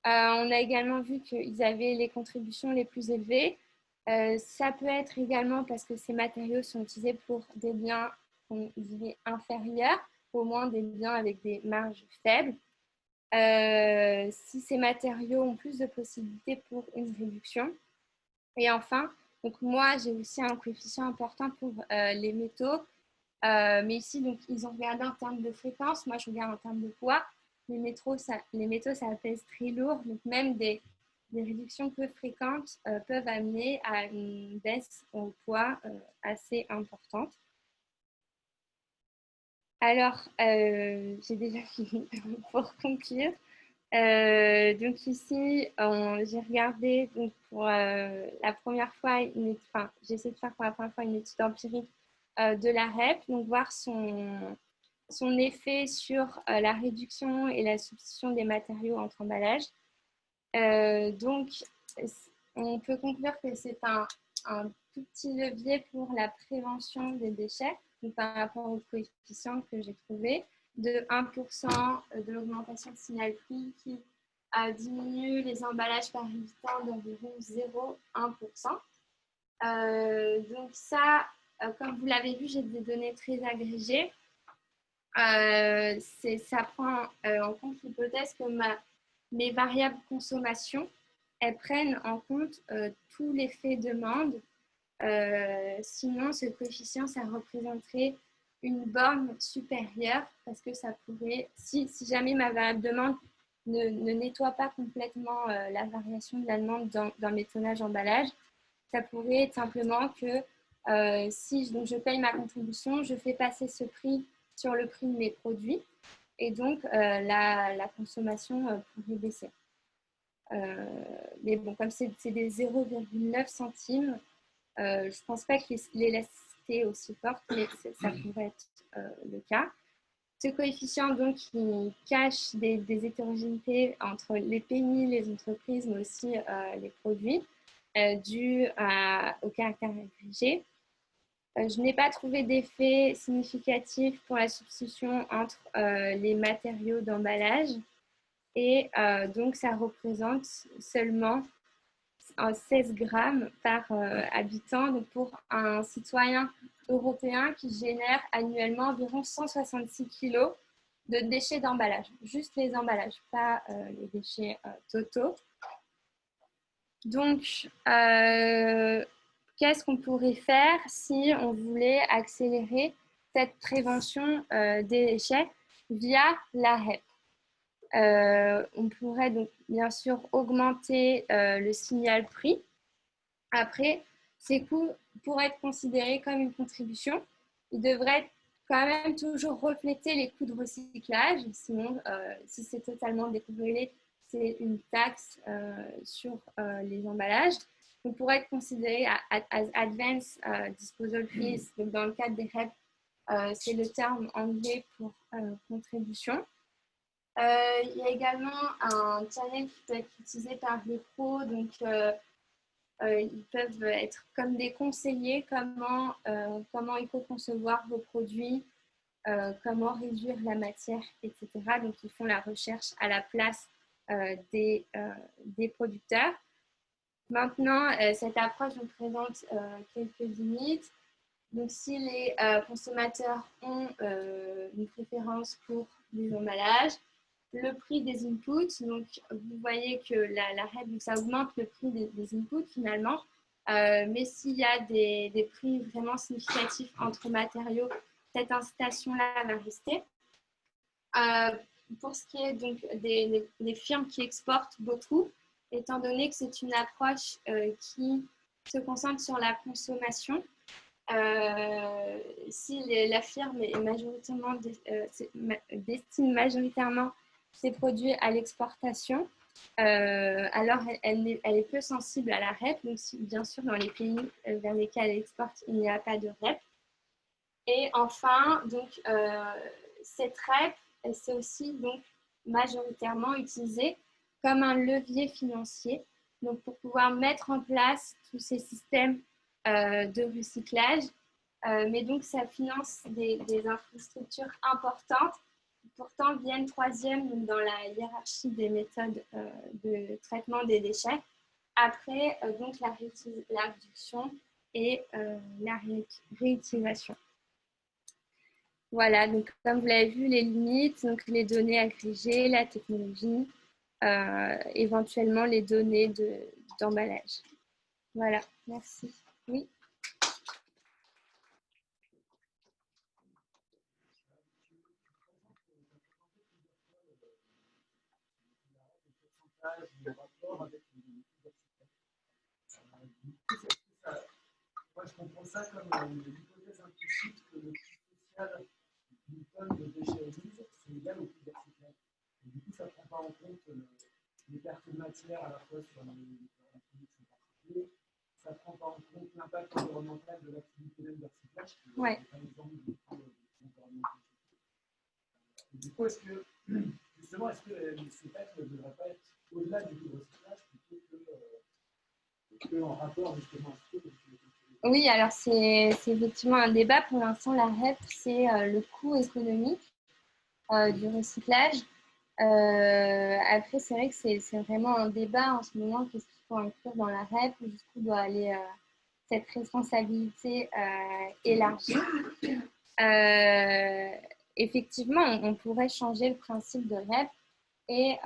On a également vu qu'ils avaient les contributions les plus élevées. Ça peut être également parce que ces matériaux sont utilisés pour des biens qu'on dirait inférieurs, au moins des biens avec des marges faibles. Si ces matériaux ont plus de possibilités pour une réduction. Et enfin, donc moi, j'ai aussi un coefficient important pour les métaux. Mais ici, donc, ils ont regardé en termes de fréquence. Moi, je regarde en termes de poids. Les métaux, ça pèse très lourd. Donc, même des réductions peu fréquentes peuvent amener à une baisse au poids assez importante. Alors, j'ai déjà fini pour conclure. Donc ici, j'ai regardé donc pour la première fois, j'ai essayé de faire pour la première fois une étude empirique de la REP, donc voir son effet sur la réduction et la substitution des matériaux entre emballages. Donc, on peut conclure que c'est un tout petit levier pour la prévention des déchets, donc par rapport au coefficient que j'ai trouvé, de 1% de l'augmentation de signal prix qui diminue les emballages par habitant d'environ 0,1%. Donc ça, comme vous l'avez vu, j'ai des données très agrégées. Ça prend en compte l'hypothèse que mes variables consommation, elles prennent en compte tout l'effet demande. Sinon, ce coefficient, ça représenterait une borne supérieure parce que ça pourrait, si jamais ma variable demande ne nettoie pas complètement la variation de la demande dans mes tonnages emballage, ça pourrait être simplement que si donc je paye ma contribution, je fais passer ce prix sur le prix de mes produits et donc la consommation pourrait baisser. Mais bon, comme c'est des 0,9 centimes, je ne pense pas que l'élasticité est aussi forte, mais ça pourrait être le cas. Ce coefficient, donc, il cache des hétérogénéités entre les pays, les entreprises, mais aussi les produits, dus au caractère agrégé. Je n'ai pas trouvé d'effet significatif pour la substitution entre les matériaux d'emballage. Et donc, ça représente seulement 16 grammes par habitant, donc pour un citoyen européen qui génère annuellement environ 166 kilos de déchets d'emballage. Juste les emballages, pas les déchets totaux. Donc, qu'est-ce qu'on pourrait faire si on voulait accélérer cette prévention des déchets via la REP? On pourrait donc bien sûr augmenter le signal prix. Après, ces coûts pourraient être considérés comme une contribution. Ils devraient quand même toujours refléter les coûts de recyclage. Sinon, si c'est totalement découvré, c'est une taxe sur les emballages. On pourrait être considéré as advanced disposal fees. Donc, dans le cadre des REP, c'est le terme anglais pour contribution. Il y a également un channel qui peut être utilisé par les pros. Donc, ils peuvent être comme des conseillers, comment il faut concevoir vos produits, comment réduire la matière, etc. Donc, ils font la recherche à la place des producteurs. Maintenant, cette approche nous présente quelques limites. Donc, si les consommateurs ont une préférence pour les emballages, le prix des inputs, donc vous voyez que la REP, ça augmente le prix des inputs finalement, mais s'il y a des prix vraiment significatifs entre matériaux, cette incitation-là va rester. Pour ce qui est donc des firmes qui exportent beaucoup, étant donné que c'est une approche qui se concentre sur la consommation, si la firme est majoritairement destine majoritairement ses produits à l'exportation, alors elle est peu sensible à la REP. Donc, bien sûr, dans les pays vers lesquels elle exporte, il n'y a pas de REP. Et enfin, donc, cette REP, c'est aussi donc majoritairement utilisée comme un levier financier, donc pour pouvoir mettre en place tous ces systèmes de recyclage, mais donc ça finance des infrastructures importantes, qui pourtant viennent troisième dans la hiérarchie des méthodes de traitement des déchets, après donc la réduction et la réutilisation. Voilà, donc comme vous l'avez vu, les limites, donc les données agrégées, la technologie, éventuellement les données d'emballage. Voilà, merci. Oui. Moi, je comprends ça comme une hypothèse implicite que le coût social d'une tonne de déchets émises, c'est égal au coût de recyclage. Du coup, ça ne prend pas en compte les pertes de matière à la fois sur la production particulière. Ça ne prend pas en compte l'impact environnemental de l'activité même de recyclage. Ouais. Par exemple, du coup, est-ce que, justement, ces taxes ne devraient pas être au-delà du coût de recyclage plutôt qu'en rapport justement à ce que Oui, alors c'est effectivement un débat. Pour l'instant, la REP, c'est le coût économique du recyclage. Après, c'est vrai que c'est vraiment un débat en ce moment. Qu'est-ce qu'il faut inclure dans la REP? Jusqu'où doit aller cette responsabilité élargie? Effectivement, on pourrait changer le principe de REP et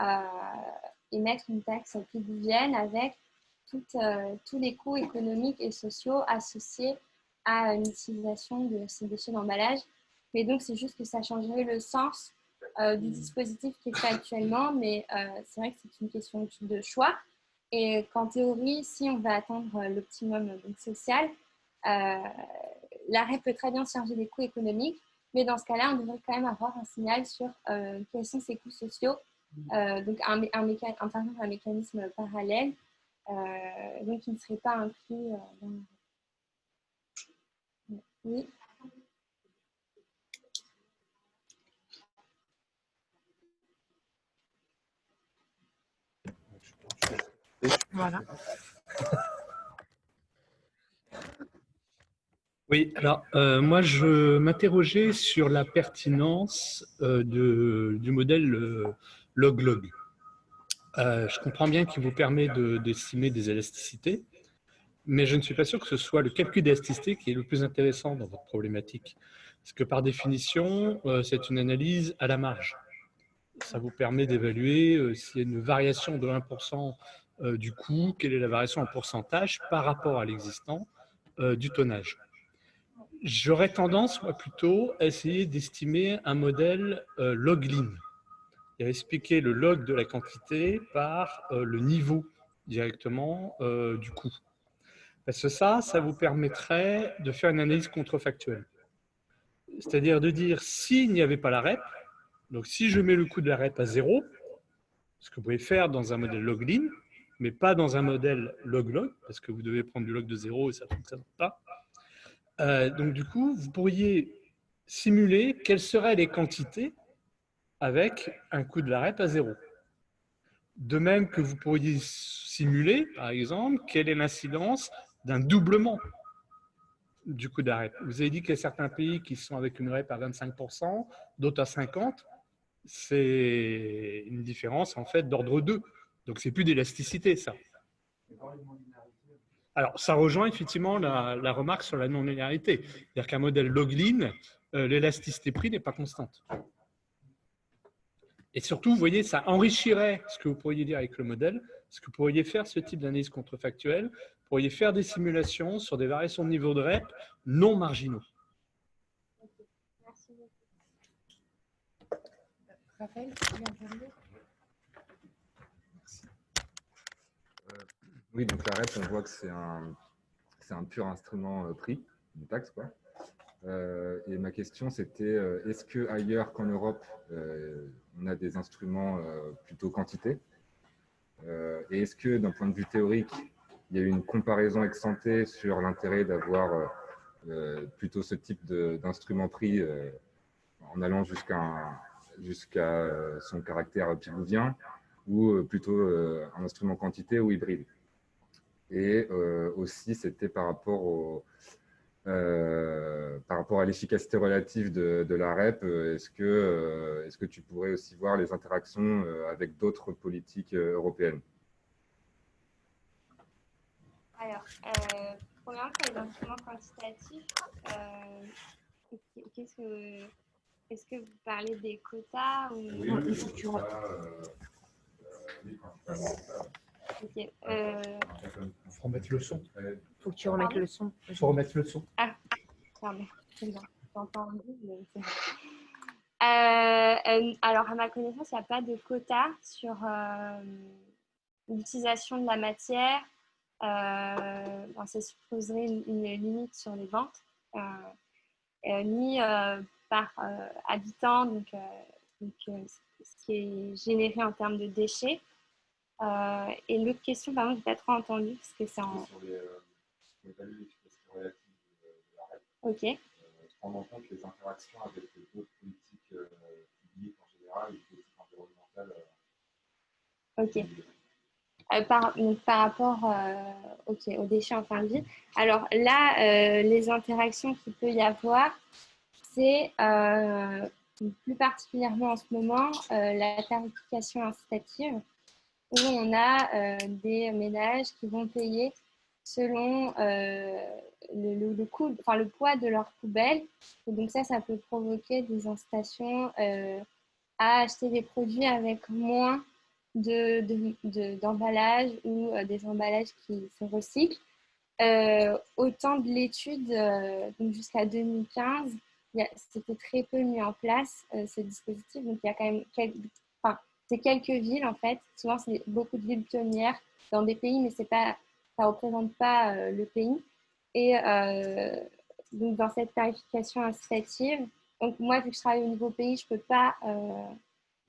mettre une taxe pédivienne avec tous les coûts économiques et sociaux associés à l'utilisation de ces déchets d'emballage. Mais donc, c'est juste que ça changerait le sens du dispositif qui est fait actuellement, mais c'est vrai que c'est une question de choix. Et qu'en théorie, si on va atteindre l'optimum social, la REP peut très bien charger des coûts économiques, mais dans ce cas-là, on devrait quand même avoir un signal sur quels sont ces coûts sociaux, donc un mécanisme parallèle, donc qui ne serait pas inclus dans la REP. Oui. Voilà. Oui, alors moi je m'interrogeais sur la pertinence du modèle log-log. Je comprends bien qu'il vous permet d'estimer des élasticités, mais je ne suis pas sûr que ce soit le calcul d'élasticité qui est le plus intéressant dans votre problématique. Parce que par définition, c'est une analyse à la marge. Ça vous permet d'évaluer s'il y a une variation de 1% du coût, quelle est la variation en pourcentage par rapport à l'existant du tonnage. J'aurais tendance, moi, plutôt à essayer d'estimer un modèle log-line. et à expliquer le log de la quantité par le niveau directement du coût. Parce que ça vous permettrait de faire une analyse contrefactuelle. C'est-à-dire de dire, s'il n'y avait pas la REP, donc si je mets le coût de la REP à 0, ce que vous pouvez faire dans un modèle log-line, mais pas dans un modèle log-log, parce que vous devez prendre du log de 0 et ça ne fonctionne pas. Donc du coup, vous pourriez simuler quelles seraient les quantités avec un coût de la REP à 0. De même que vous pourriez simuler, par exemple, quelle est l'incidence d'un doublement du coût de la REP. Vous avez dit qu'il y a certains pays qui sont avec une REP à 25%, d'autres à 50%. C'est une différence en fait d'ordre 2. Donc c'est plus d'élasticité, ça. Alors ça rejoint effectivement la remarque sur la non-linéarité. C'est-à-dire qu'un modèle log-line, l'élasticité prix n'est pas constante. Et surtout, vous voyez, ça enrichirait ce que vous pourriez dire avec le modèle, parce que vous pourriez faire ce type d'analyse contrefactuelle, vous pourriez faire des simulations sur des variations de niveau de REP non marginaux. Merci beaucoup. Raphaël, tu veux intervenir? Oui, donc la REP, on voit que c'est un pur instrument prix, une taxe, quoi. Et ma question, c'était, est-ce qu'ailleurs qu'en Europe, on a des instruments plutôt quantité? Et est-ce que, d'un point de vue théorique, il y a eu une comparaison ex-ante sur l'intérêt d'avoir plutôt ce type d'instrument prix en allant jusqu'à son caractère pivotien, ou plutôt un instrument quantité ou hybride? Et aussi, c'était par rapport à l'efficacité relative de la REP. Est-ce que tu pourrais aussi voir les interactions avec d'autres politiques européennes? Alors, premièrement, pour les instruments quantitatifs, est-ce que vous parlez des quotas ou... Oui, il faut que tu Ok. Il faut remettre le son. Faut que tu remettes le son. Il faut remettre le son. Ah, pardon. C'est bon. J'entends un bout, mais c'est bon. Alors, à ma connaissance, il n'y a pas de quota sur l'utilisation de la matière. Ça supposerait une limite sur les ventes, ni par habitant, donc ce qui est généré en termes de déchets. Et l'autre question, par contre, je n'ai pas trop entendu parce que c'est en... Sur l'efficacité relative de la REP, Ok. prendre en compte les interactions avec d'autres politiques publiques en général, les politiques environnementales. Ok. Par rapport aux déchets en fin de vie. Alors là, les interactions qu'il peut y avoir, c'est plus particulièrement en ce moment la tarification incitative, où on a des ménages qui vont payer selon le coût, enfin, le poids de leur poubelle. Et donc ça peut provoquer des incitations à acheter des produits avec moins d'emballage ou des emballages qui se recyclent. Au temps de l'étude, donc jusqu'à 2015, c'était très peu mis en place ce dispositif. Donc il y a quand même c'est quelques villes en fait. Souvent c'est beaucoup de villes pionnières dans des pays, mais ça ne représente pas le pays. Et donc dans cette tarification incitative, donc moi vu que je travaille au niveau pays, je ne peux pas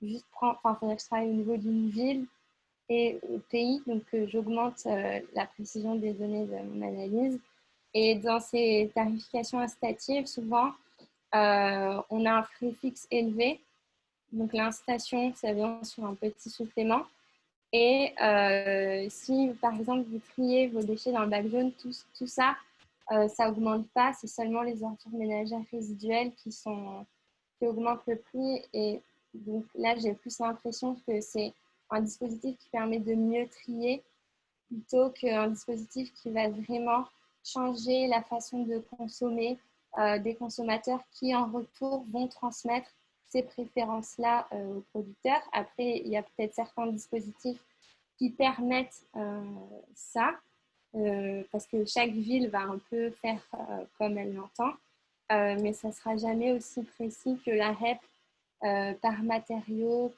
juste prendre, il faudrait que je travaille au niveau d'une ville et au pays, donc j'augmente la précision des données de mon analyse. Et dans ces tarifications incitatives, souvent, on a un frais fixe élevé. Donc l'incitation, ça vient sur un petit supplément. Et si, par exemple, vous triez vos déchets dans le bac jaune, tout ça, ça n'augmente pas. C'est seulement les ordures ménagères résiduelles qui augmentent le prix. Et donc là, j'ai plus l'impression que c'est un dispositif qui permet de mieux trier plutôt qu'un dispositif qui va vraiment changer la façon de consommer des consommateurs qui, en retour, vont transmettre ces préférences-là aux producteurs. Après, il y a peut-être certains dispositifs qui permettent ça, parce que chaque ville va un peu faire comme elle l'entend, mais ça ne sera jamais aussi précis que la REP par matériau,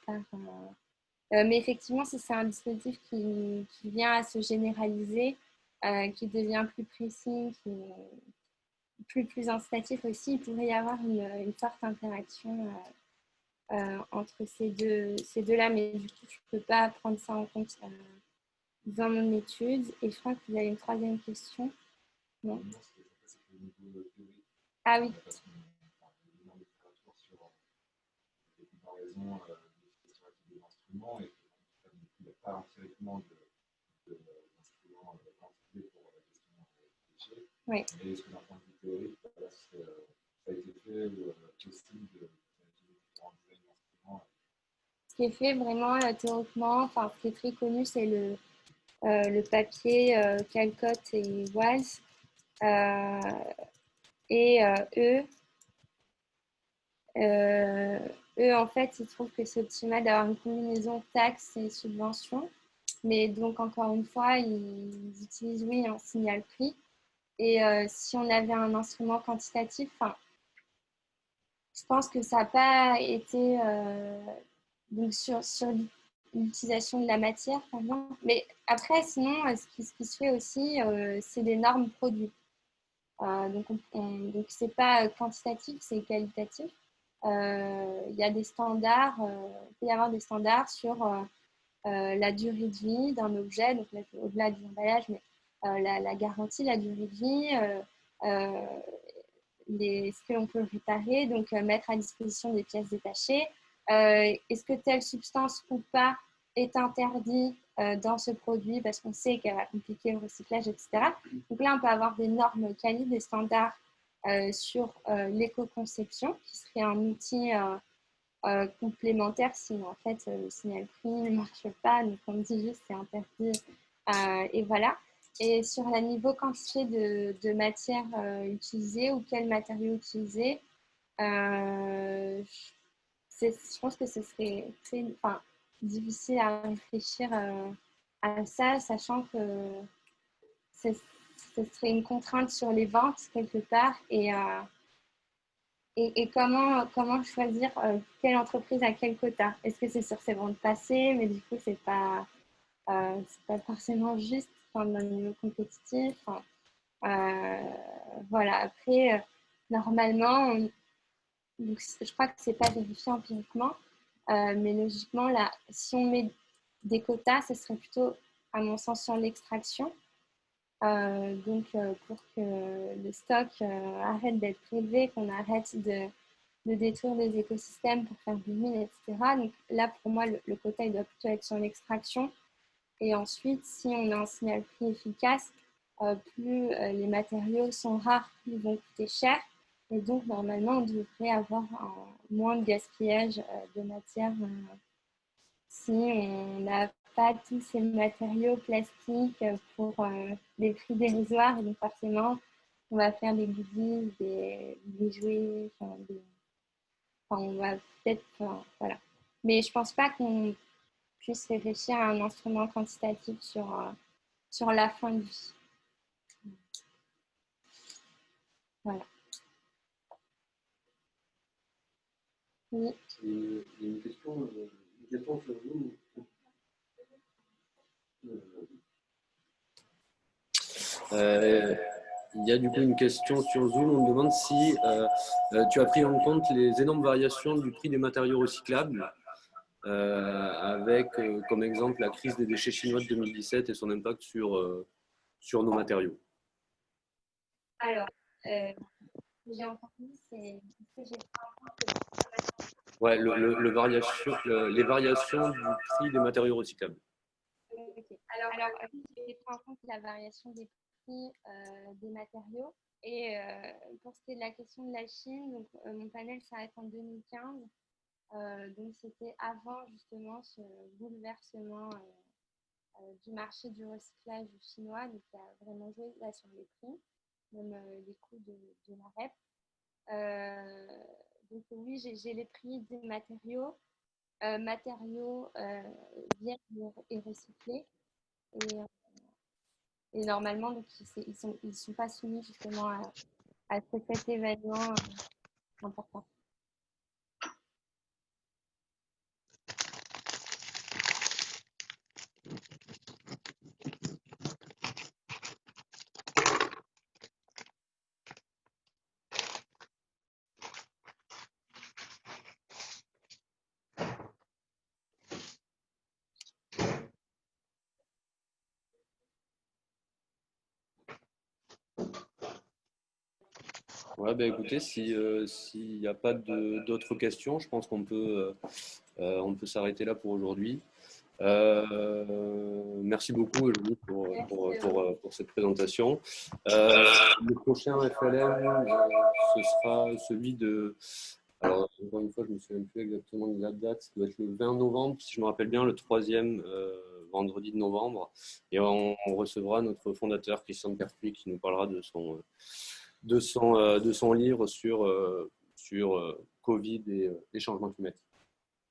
mais effectivement, si c'est un dispositif qui vient à se généraliser, qui devient plus précis, plus incitatif aussi, il pourrait y avoir une forte interaction entre ces deux-là, mais du coup, je ne peux pas prendre ça en compte dans mon étude. Et je crois que vous avez une troisième question. Non. Ah oui. Pas empiriquement d'instruments quantifiés pour la question des déchets. Oui. Mais est-ce que d'un point de vue théorique, ça a été fait ou possible de différents instruments? Ce qui est fait vraiment théoriquement, enfin, ce qui est très connu, c'est le papier Callcott et Walls. Eux, en fait, ils trouvent que c'est optimal d'avoir une combinaison taxes et subventions. Mais donc, encore une fois, ils utilisent, oui, un signal prix. Et si on avait un instrument quantitatif, je pense que ça n'a pas été donc sur l'utilisation de la matière, par exemple. Mais après, sinon, ce qui se fait aussi, c'est des normes produits. Donc, ce n'est pas quantitatif, c'est qualitatif. Il y a des standards, il peut y avoir des standards sur la durée de vie d'un objet, donc au-delà du emballage, mais la garantie, la durée de vie, ce que l'on peut réparer, donc mettre à disposition des pièces détachées. Est-ce que telle substance ou pas est interdite dans ce produit parce qu'on sait qu'elle va compliquer le recyclage, etc. Donc là, on peut avoir des normes quali, des standards sur l'éco-conception, qui serait un outil complémentaire si en fait le signal prix ne marche pas, donc on dit juste c'est interdit et voilà. Et sur le niveau quantité de matière utilisée ou quel matériau utiliser, je pense que ce serait très difficile à réfléchir à ça, sachant que ce serait une contrainte sur les ventes quelque part et comment choisir quelle entreprise a quel quota? Est-ce que c'est sur ses ventes passées, mais du coup, c'est pas forcément juste dans le niveau compétitif. Voilà. Après, normalement, donc, je crois que c'est pas vérifié empiriquement, mais logiquement, là, si on met des quotas, ce serait plutôt, à mon sens, sur l'extraction. Pour que le stock arrête d'être prélevé, qu'on arrête de détruire les écosystèmes pour faire des mines, etc. Donc là, pour moi, le quota, il doit plutôt être sur l'extraction. Et ensuite, si on a un signal prix efficace, plus les matériaux sont rares, plus ils vont coûter cher. Et donc, normalement, on devrait avoir moins de gaspillage de matière si on n'a pas tous ces matériaux plastiques pour des prix dérisoires. Et donc, forcément, on va faire des goodies, des jouets, on va peut-être, voilà. Mais je pense pas qu'on puisse réfléchir à un instrument quantitatif sur la fin de vie. Voilà. Oui. Une question sur vous. Il y a du coup une question sur Zoom. On me demande si tu as pris en compte les énormes variations du prix des matériaux recyclables, avec comme exemple la crise des déchets chinois de 2017 et son impact sur nos matériaux. Alors, j'ai entendu, c'est ce que j'ai pris en compte. Ouais, les variations du prix des matériaux recyclables. Okay. Alors j'ai pris en compte la variation des prix des matériaux. Et pour ce qui est de la question de la Chine, donc, mon panel s'arrête en 2015. Donc c'était avant justement ce bouleversement du marché du recyclage chinois, donc qui a vraiment joué là sur les prix, même les coûts de la REP. Donc oui, j'ai les prix des matériaux vierges et recyclés. Et normalement, donc, ils sont pas soumis justement à cet événement important. Ouais, bah, écoutez, s'il n'y a pas d'autres questions, je pense on peut s'arrêter là pour aujourd'hui. Merci beaucoup, Eugénie, pour cette présentation. Le prochain FLM, ce sera celui de... Alors, encore une fois, je ne me souviens plus exactement de la date. Ça doit être le 20 novembre, si je me rappelle bien, le troisième vendredi de novembre. Et on recevra notre fondateur, Christian Pertuis, qui nous parlera de son livre sur Covid et les changements climatiques.